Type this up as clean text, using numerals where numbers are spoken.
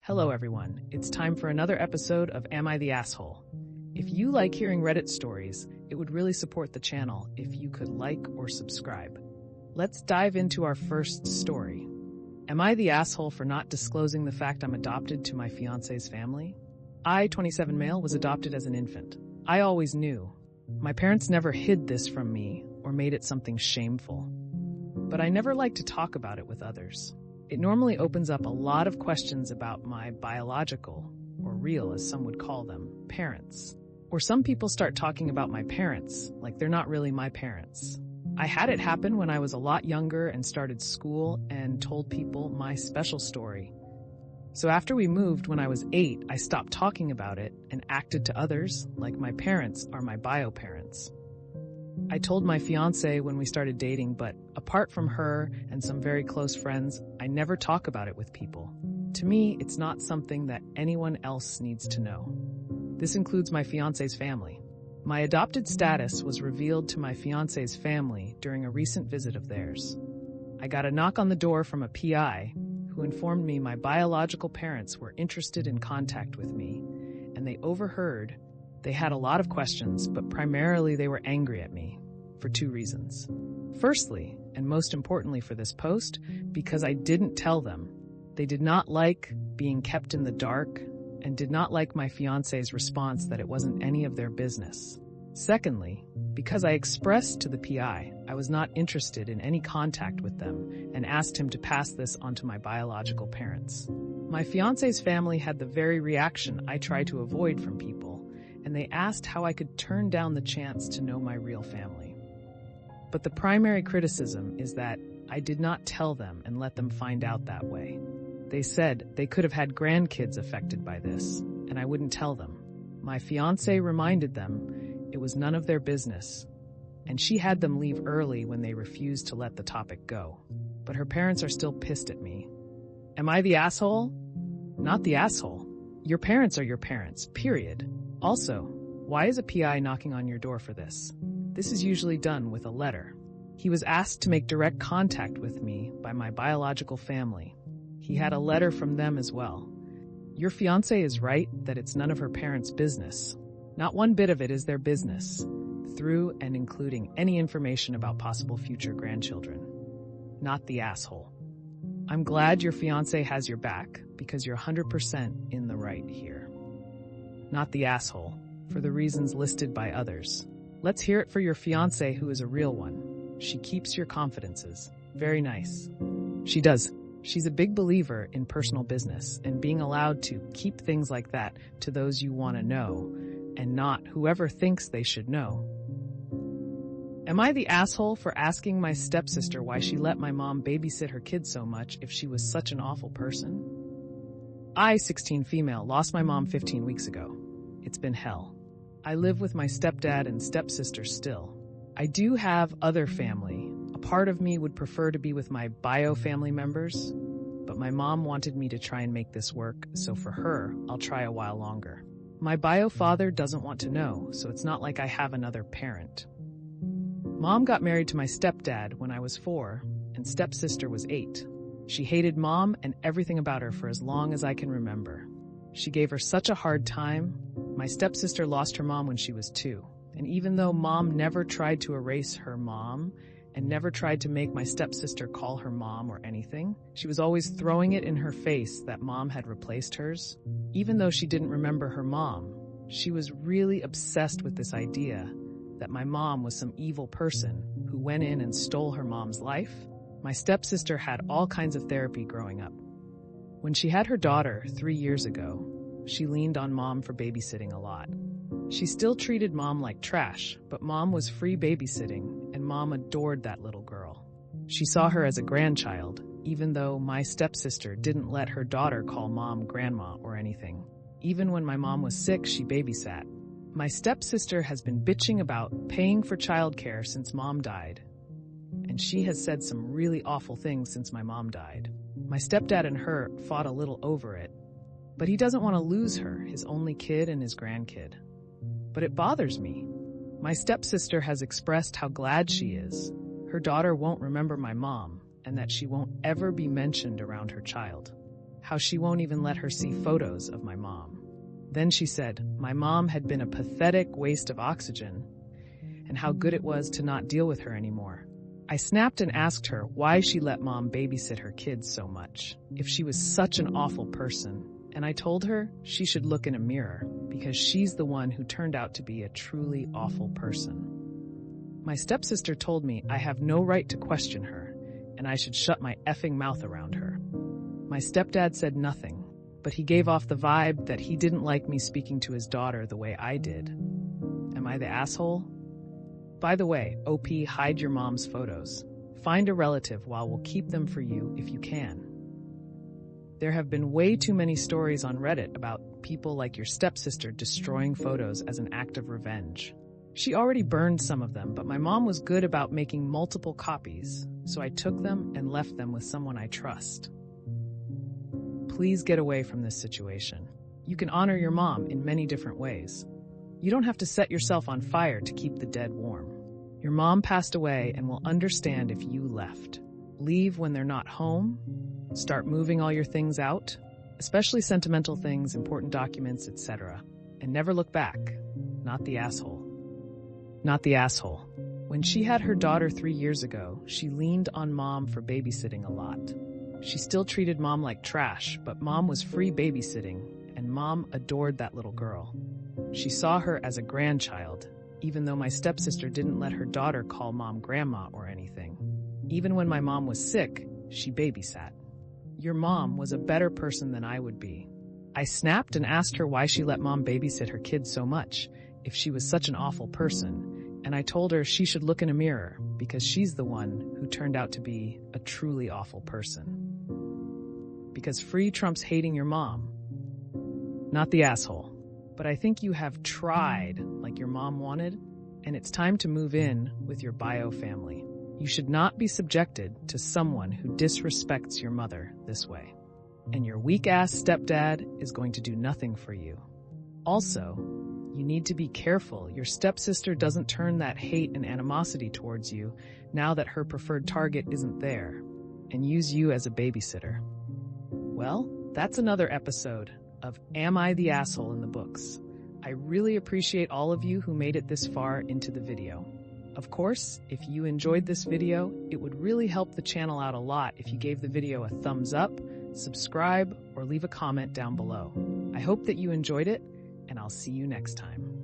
Hello everyone, it's time for another episode of Am I the Asshole? If you like hearing Reddit stories, it would really support the channel if you could like or subscribe. Let's dive into our first story. Am I the asshole for not disclosing the fact I'm adopted to my fiancé's family? I, 27 male, was adopted as an infant. I always knew. My parents never hid this from me or made it something shameful. But I never like to talk about it with others. It normally opens up a lot of questions about my biological, or real as some would call them, parents. Or some people start talking about my parents like they're not really my parents. I had it happen when I was a lot younger and started school and told people my special story. So after we moved when I was 8, I stopped talking about it and acted to others like my parents are my bio parents. I told my fiancé when we started dating, but apart from her and some very close friends, I never talk about it with people. To me, it's not something that anyone else needs to know. This includes my fiancé's family. My adopted status was revealed to my fiancé's family during a recent visit of theirs. I got a knock on the door from a PI who informed me my biological parents were interested in contact with me, and they overheard. They had a lot of questions, but primarily they were angry at me for 2 reasons. Firstly, and most importantly for this post, because I didn't tell them. They did not like being kept in the dark and did not like my fiancé's response that it wasn't any of their business. Secondly, because I expressed to the PI I was not interested in any contact with them and asked him to pass this on to my biological parents. My fiancé's family had the very reaction I try to avoid from people, and they asked how I could turn down the chance to know my real family. But the primary criticism is that I did not tell them and let them find out that way. They said they could have had grandkids affected by this, and I wouldn't tell them. My fiancé reminded them it was none of their business, and she had them leave early when they refused to let the topic go. But her parents are still pissed at me. Am I the asshole? Not the asshole. Your parents are your parents, period. Also, why is a PI knocking on your door for this? This is usually done with a letter. He was asked to make direct contact with me by my biological family. He had a letter from them as well. Your fiancé is right that it's none of her parents' business. Not one bit of it is their business, through and including any information about possible future grandchildren. Not the asshole. I'm glad your fiancé has your back because you're 100% in the right here. Not the asshole, for the reasons listed by others. Let's hear it for your fiancé who is a real one. She keeps your confidences. Very nice. She does. She's a big believer in personal business and being allowed to keep things like that to those you want to know and not whoever thinks they should know. Am I the asshole for asking my stepsister why she let my mom babysit her kids so much if she was such an awful person? I, 16 female, lost my mom 15 weeks ago. It's been hell. I live with my stepdad and stepsister still. I do have other family. A part of me would prefer to be with my bio family members, but my mom wanted me to try and make this work, so for her, I'll try a while longer. My bio father doesn't want to know, so it's not like I have another parent. Mom got married to my stepdad when I was 4, and stepsister was 8. She hated mom and everything about her for as long as I can remember. She gave her such a hard time. My stepsister lost her mom when she was 2. And even though mom never tried to erase her mom and never tried to make my stepsister call her mom or anything, she was always throwing it in her face that mom had replaced hers. Even though she didn't remember her mom, she was really obsessed with this idea that my mom was some evil person who went in and stole her mom's life. My stepsister had all kinds of therapy growing up. When she had her daughter 3 years ago, she leaned on mom for babysitting a lot. She still treated mom like trash, but mom was free babysitting, and mom adored that little girl. She saw her as a grandchild, even though my stepsister didn't let her daughter call mom grandma or anything. Even when my mom was sick, she babysat. My stepsister has been bitching about paying for childcare since mom died, and she has said some really awful things since my mom died. My stepdad and her fought a little over it, but he doesn't want to lose her, his only kid and his grandkid. But it bothers me. My stepsister has expressed how glad she is. Her daughter won't remember my mom, and that she won't ever be mentioned around her child. how she won't even let her see photos of my mom. Then she said my mom had been a pathetic waste of oxygen and how good it was to not deal with her anymore. I snapped and asked her why she let mom babysit her kids so much, if she was such an awful person, and I told her she should look in a mirror because she's the one who turned out to be a truly awful person. My stepsister told me I have no right to question her, and I should shut my effing mouth around her. My stepdad said nothing, but he gave off the vibe that he didn't like me speaking to his daughter the way I did. Am I the asshole? By the way, OP, hide your mom's photos. Find a relative while we'll keep them for you if you can. There have been way too many stories on Reddit about people like your stepsister destroying photos as an act of revenge. She already burned some of them, but my mom was good about making multiple copies, so I took them and left them with someone I trust. Please get away from this situation. You can honor your mom in many different ways. You don't have to set yourself on fire to keep the dead warm. Your mom passed away and will understand if you left. Leave when they're not home. Start moving all your things out, especially sentimental things, important documents, etc. And never look back. Not the asshole. Not the asshole. When she had her daughter 3 years ago, she leaned on mom for babysitting a lot. She still treated mom like trash, but mom was free babysitting, and mom adored that little girl. She saw her as a grandchild, even though my stepsister didn't let her daughter call mom grandma or anything. Even when my mom was sick, she babysat. Your mom was a better person than I would be. I snapped and asked her why she let mom babysit her kids so much, if she was such an awful person, and I told her she should look in a mirror because she's the one who turned out to be a truly awful person. Because free trumps hating your mom. Not the asshole. But I think you have tried like your mom wanted, and it's time to move in with your bio family. You should not be subjected to someone who disrespects your mother this way. And your weak-ass stepdad is going to do nothing for you. Also, you need to be careful your stepsister doesn't turn that hate and animosity towards you now that her preferred target isn't there, and use you as a babysitter. Well, that's another episode of Am I the Asshole in the books. I really appreciate all of you who made it this far into the video. Of course, if you enjoyed this video, it would really help the channel out a lot if you gave the video a thumbs up, subscribe, or leave a comment down below. I hope that you enjoyed it, and I'll see you next time.